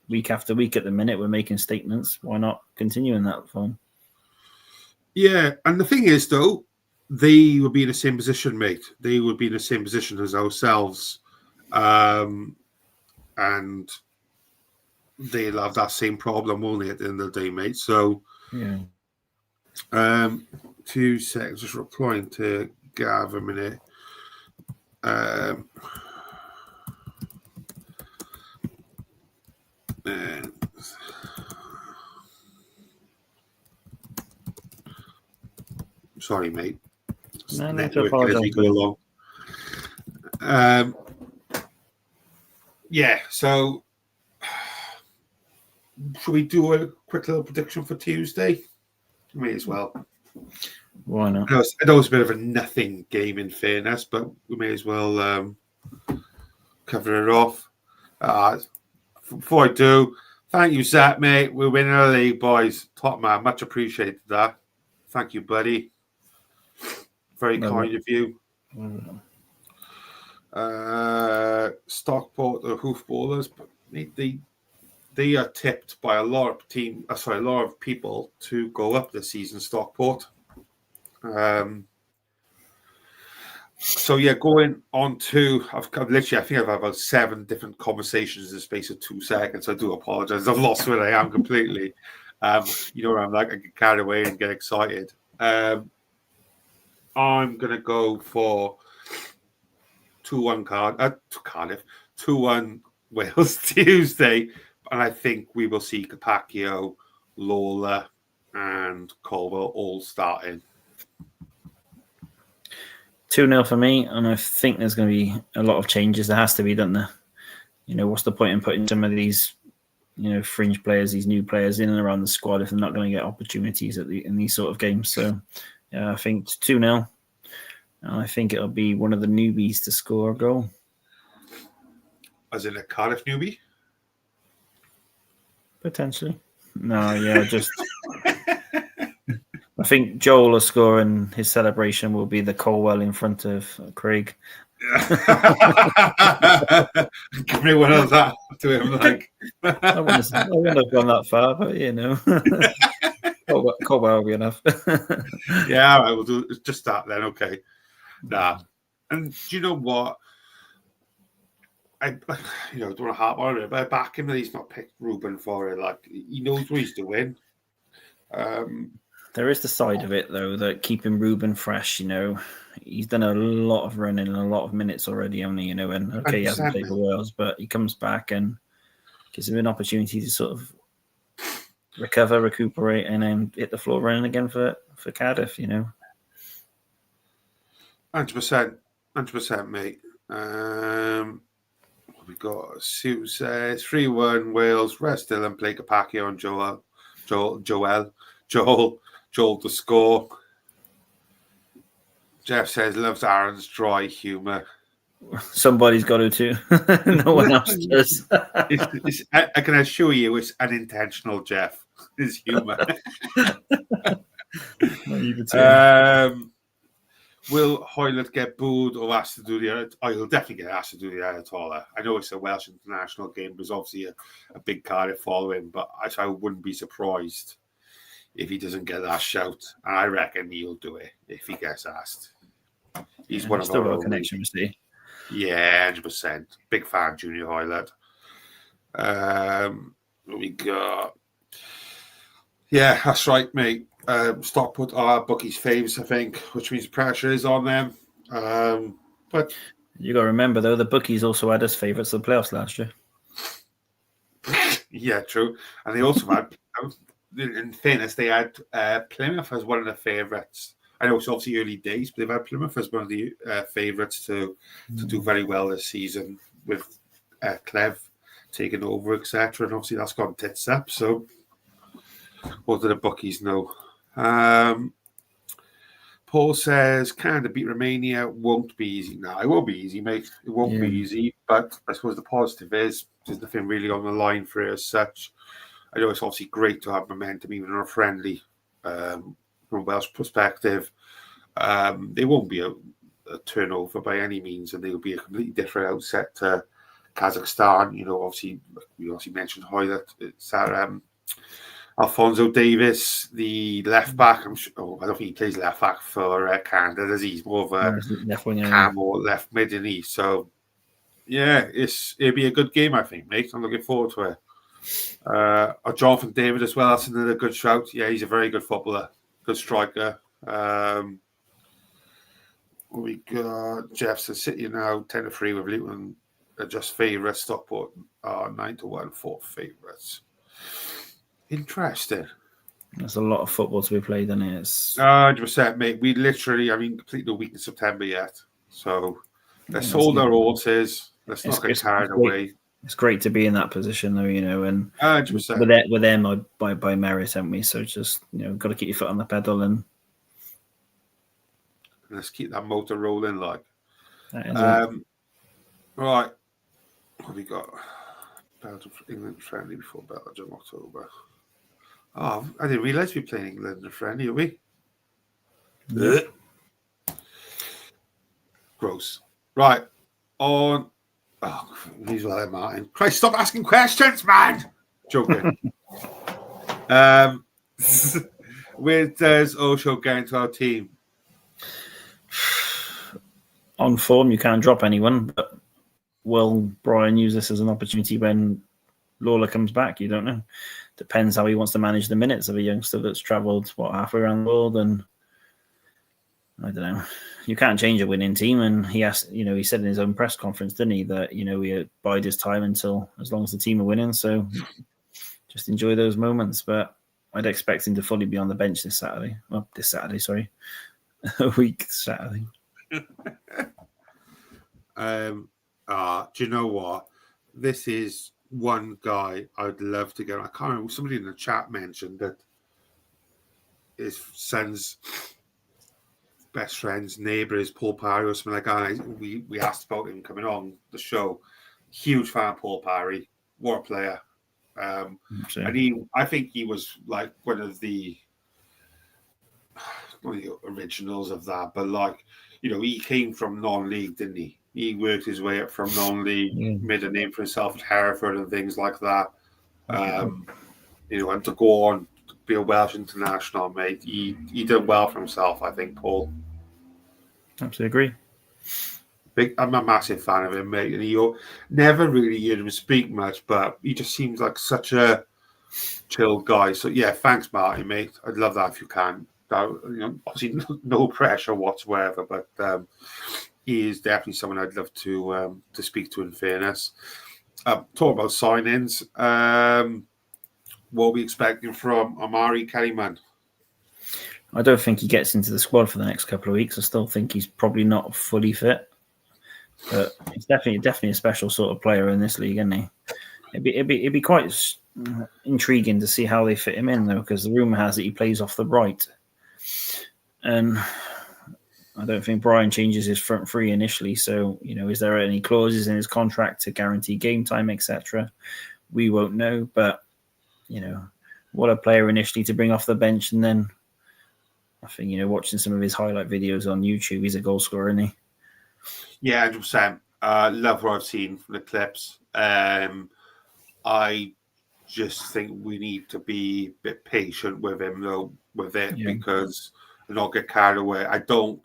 week after week at the minute we're making statements. Why not continue in that form? Yeah, and the thing is, though, they would be in the same position, mate. They would be in the same position as ourselves, and they'll have that same problem, won't they, at the end of the day, mate? So, yeah. 2 seconds, just replying to Gav a minute. Sorry, mate. No, Networking as we go along. Yeah, so should we do a quick little prediction for Tuesday? May as well. Why not? I know it's a bit of a nothing game in fairness, but we may as well cover it off. Before I do, thank you, Zach, mate. We're winning our league, boys. Top man, much appreciated that. Thank you, buddy. Very kind of you. Stockport, the Hoofballers, they are tipped by a lot of people to go up this season. Stockport. So yeah, going on to I think I've had about 7 different conversations in the space of 2 seconds. I do apologize. I've lost where I am completely. Where I'm like, I get carried away and get excited. I'm gonna go for 2-1 Cardiff, 2-1 Wales Tuesday, and I think we will see Capaccio, Lawler, and Colwell all starting. 2-0 for me, and I think there's going to be a lot of changes. There has to be, doesn't there? What's the point in putting some of these, fringe players, these new players in and around the squad if they're not going to get opportunities in these sort of games? So, yeah, I think 2-0. I think it'll be one of the newbies to score a goal. As in a Cardiff newbie? Potentially. No, yeah, just... I think Joel will score and his celebration will be the Colwell in front of Craig. Give me one of that to him, like. I wouldn't have gone that far, but Colwell will be enough. Yeah, all right, we'll do just that then. Okay. Nah. And do you know what? I don't want to harp on it, but I back him that he's not picked Ruben for it. Like, he knows what he's doing. There is the side of it, though, that keeping Ruben fresh, he's done a lot of running and a lot of minutes already, only, and okay, he hasn't played for Wales, but he comes back and gives him an opportunity to sort of recuperate, and then hit the floor running again for Cardiff, 100%, mate. What we got? Sue says 3-1 Wales. Rest Dylan, play Capaccio and Joel to score. Jeff says loves Aaron's dry humour. Somebody's got to too. No one else does. I can assure you it's unintentional, Jeff. His humour. Will Hoylett get booed or asked to do the edit? Oh, he'll definitely get asked to do the editorial. I know it's a Welsh international game. There's obviously a big Cardiff following, but I wouldn't be surprised if he doesn't get that shout. And I reckon he'll do it if he gets asked. He's one of our own. Connection, see. Yeah, 100%. Big fan, Junior Hoylett. What we got? Yeah, that's right, mate. Stockport are bookies' faves, I think, which means pressure is on them. But you got to remember, though, the bookies also had us favourites of the playoffs last year. Yeah, true. And they also had, in fairness, they had Plymouth as one of the favourites. I know it's obviously early days, but they've had Plymouth as one of the favourites to do very well this season with Clev taking over, etc. And obviously that's gone tits up. So what do the bookies know? Paul Paul says Canada beat Romania. Won't be easy. No, it won't be easy, mate. It won't be easy. But I suppose the positive is there's nothing really on the line for it as such. I know it's obviously great to have momentum, even on a friendly, from a Welsh perspective. They won't be a turnover by any means, and they'll be a completely different outset to Kazakhstan. You know, obviously, we also mentioned how that it's Alfonso Davis, the left back. I don't think he plays left back for Canada, does he? He's more of a cam or left mid, isn't he? So, yeah, it'll be a good game, I think, mate. I'm looking forward to it. Jonathan David as well. That's another good shout. Yeah, he's a very good footballer, good striker. We got Jefferson City now 10-3 with Luton. Just favourites. Stockport are 9-1, 4 favourites. Interesting. There's a lot of football to be played, isn't it? 100%, mate. We literally, completely the week in September yet. So let's hold our horses. Let's not get carried away. It's great to be in that position, though, you know. And 100%. We're there by merit, haven't we? So just, got to keep your foot on the pedal and let's keep that motor rolling, like. Right. What have we got? Belgium, England friendly before Belgium, October. Oh, I didn't realise we were playing England friendly, are we? Yeah. Gross. Right. On. Oh, he's well there, Martin. Christ, stop asking questions, man! Joking. Where does Osho get into our team? On form, you can't drop anyone, but will Brian use this as an opportunity when Lawler comes back? You don't know. Depends how he wants to manage the minutes of a youngster that's travelled, halfway around the world. And I don't know. You can't change a winning team. And he said in his own press conference, didn't he, that, he bide his time until as long as the team are winning. So just enjoy those moments. But I'd expect him to fully be on the bench this Saturday. Well, this Saturday, sorry. A week Saturday. Do you know what? This is one guy I'd love to get. I can't remember. Somebody in the chat mentioned that his son's best friend's neighbour is Paul Parry or something like that. We asked about him coming on the show. Huge fan of Paul Parry. What a player. And I think he was like one of the originals of that, but he came from non-league, didn't he? He worked his way up from non-league, made a name for himself at Hereford and things like that. And to go on to be a Welsh international, mate, he did well for himself, I think, Paul. Absolutely agree. I'm a massive fan of him, mate, and you never really heard him speak much, but he just seems like such a chill guy. So yeah, thanks, Marty, mate. I'd love that if you can. Obviously no pressure whatsoever, but he is definitely someone I'd love to speak to. In fairness, talk about signings. What are we expecting from Amari Kellyman? I don't think he gets into the squad for the next couple of weeks. I still think he's probably not fully fit, but he's definitely a special sort of player in this league, isn't he? It'd be quite intriguing to see how they fit him in, though, because the rumor has it he plays off the right. And I don't think Brian changes his front three initially. So, is there any clauses in his contract to guarantee game time, etc.? We won't know. But, what a player initially to bring off the bench. And then I think, watching some of his highlight videos on YouTube, he's a goal scorer, isn't he? Yeah, 100%. Love what I've seen from the clips. I just think we need to be a bit patient with him, though, because not get carried away. I don't,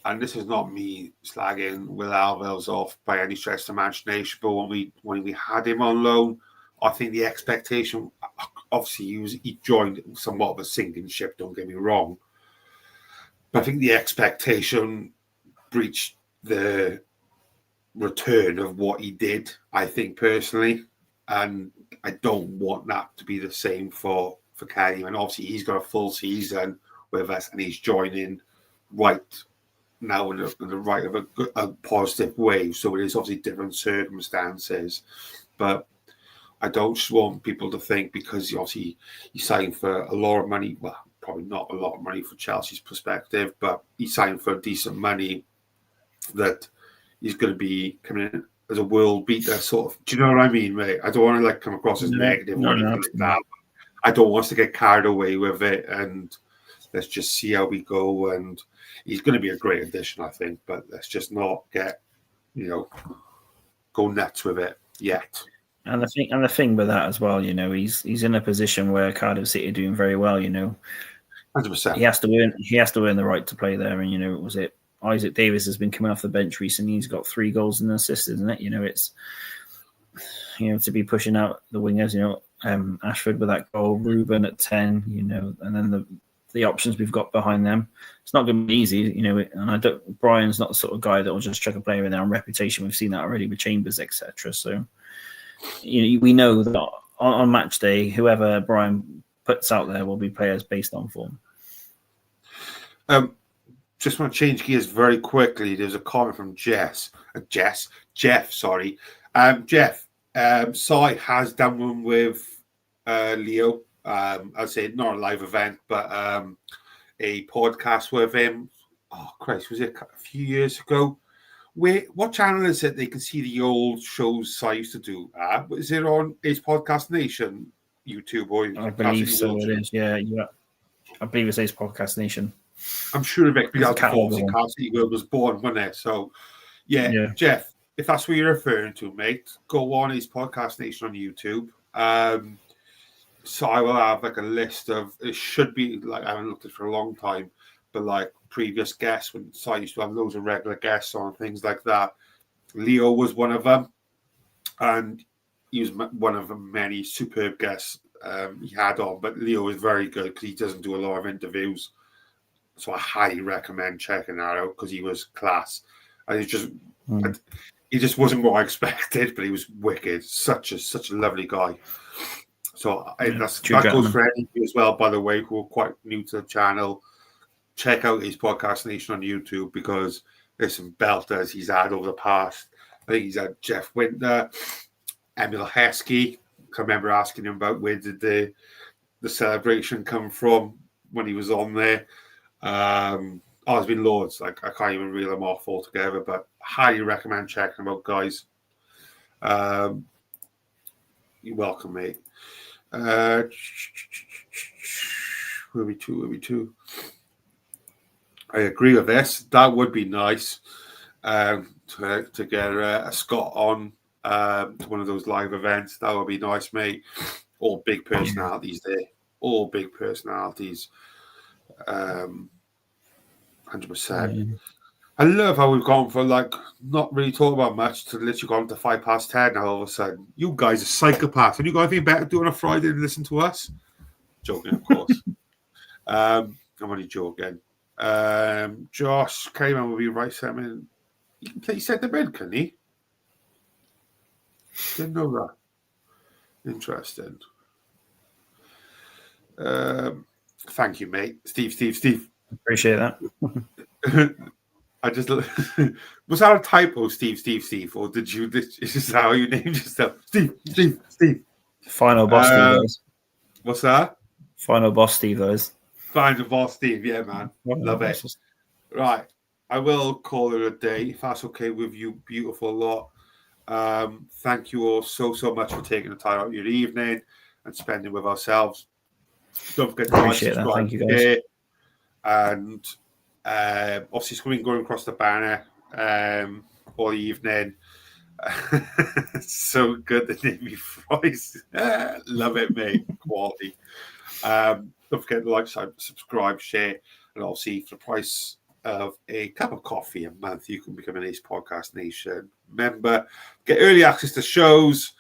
and this is not me slagging Will Alvels off by any stretch of the imagination, but when we had him on loan, I think the expectation, obviously he joined somewhat of a sinking ship, don't get me wrong, but I think the expectation breached the return of what he did, I think, personally, and I don't want that to be the same for Kelly. And obviously he's got a full season with us and he's joining right now in the right of a positive way. So it is obviously different circumstances. But I don't just want people to think because obviously he signed for a lot of money, well, probably not a lot of money for Chelsea's perspective, but he signed for decent money that he's going to be coming in as a world beater, sort of. Do you know what I mean, mate? I don't want to come across as negative or anything like that. I don't want us to get carried away with it, and let's just see how we go. And he's going to be a great addition, I think, but let's just not get, go nuts with it yet. And the thing with that as well, he's in a position where Cardiff City are doing very well. 100%. He has to earn the right to play there. And was it Isaac Davis has been coming off the bench recently? He's got 3 goals and assists, isn't it? It's to be pushing out the wingers. Ashford with that goal, Ruben at 10. And then the options we've got behind them. It's not going to be easy. And Brian's not the sort of guy that will just chuck a player in there on reputation. We've seen that already with Chambers, etc. So. We know that on match day, whoever Brian puts out there will be players based on form. Just want to change gears very quickly. There's a comment from Jeff. Sorry, Jeff. Sai has done one with Leo. I'd say not a live event, but a podcast with him. Oh Christ, was it a few years ago? What channel is it they can see the old shows I used to do? Is it on Ace Podcast Nation YouTube? Or I believe so. It is. Yeah. I believe it's Ace Podcast Nation. I'm sure of it because CardiffCityWorld was born, wasn't it? So, yeah, Jeff, if that's what you're referring to, mate, go on Ace Podcast Nation on YouTube. So I will have a list of, it should be I haven't looked at it for a long time, but previous guests, when I used to have loads of regular guests on things like that. Leo was one of them, and he was one of the many superb guests he had on. But Leo is very good because he doesn't do a lot of interviews, so I highly recommend checking that out because he was class. And he just wasn't what I expected, but he was wicked. Such a lovely guy. So that goes for any of you as well, by the way, who are quite new to the channel. Check out his Podcast Nation on YouTube because there's some belters he's had over the past. I think he's had Jeff Winter, Emil Heskey. I remember asking him about where did the celebration come from when he was on there. There's been loads. I can't even reel them off altogether, but highly recommend checking them out, guys. You're welcome, mate. Where we to? I agree with this. That would be nice to get a Scott on to one of those live events. That would be nice, mate. All big personalities there. All big personalities. 100%. I love how we've gone for not really talking about much to literally gone to 10:05 now all of a sudden. You guys are psychopaths. Have you got anything better to do on a Friday than listen to us? Joking, of course. I'm only joking. Josh Cayman will be right. Simon, he can play centre mid, can he? Didn't know that. Interesting. Thank you, mate. Steve. Appreciate that. I just was that a typo, Steve, or did you? Is that how you named yourself, Steve? Final boss, Steve. What's that? Final boss, Steve. Those. Final boss, Steve. Yeah, man. Love it. Right. I will call it a day if that's okay with you, beautiful lot. Thank you all so much for taking the time out of your evening and spending with ourselves. Don't forget to like, subscribe, thank you, guys. And obviously it's going across the banner all evening. So good, the name fries. Love it, mate. Quality. Don't forget to like, subscribe, share, and obviously for the price of a cup of coffee a month, you can become an Ace Podcast Nation member. Get early access to shows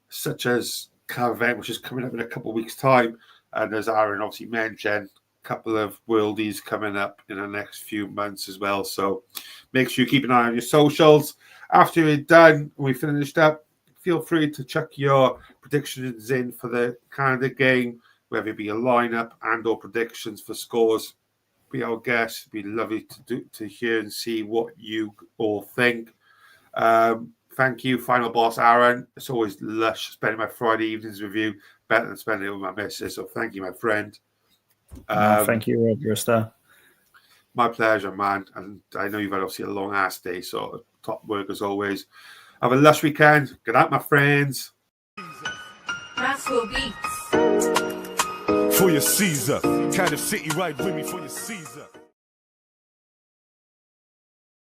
such as Cardiff, which is coming up in a couple of weeks' time. And as Aaron obviously mentioned, a couple of worldies coming up in the next few months as well. So make sure you keep an eye on your socials. After you're done, we finished up, feel free to chuck your predictions in for the Canada game, whether it be a lineup and or predictions for scores. Be our guest. It'd be lovely to hear and see what you all think. Thank you, final boss Aaron. It's always lush spending my Friday evenings with you. Better than spending it with my missus. So thank you, my friend. Thank you, Rob. You're a star. My pleasure, man. And I know you've had obviously a long ass day, so top work as always. Have a lush weekend. Good night, my friends. Rascal Beats. For your Caesar. Cardiff City, ride with me for your Caesar.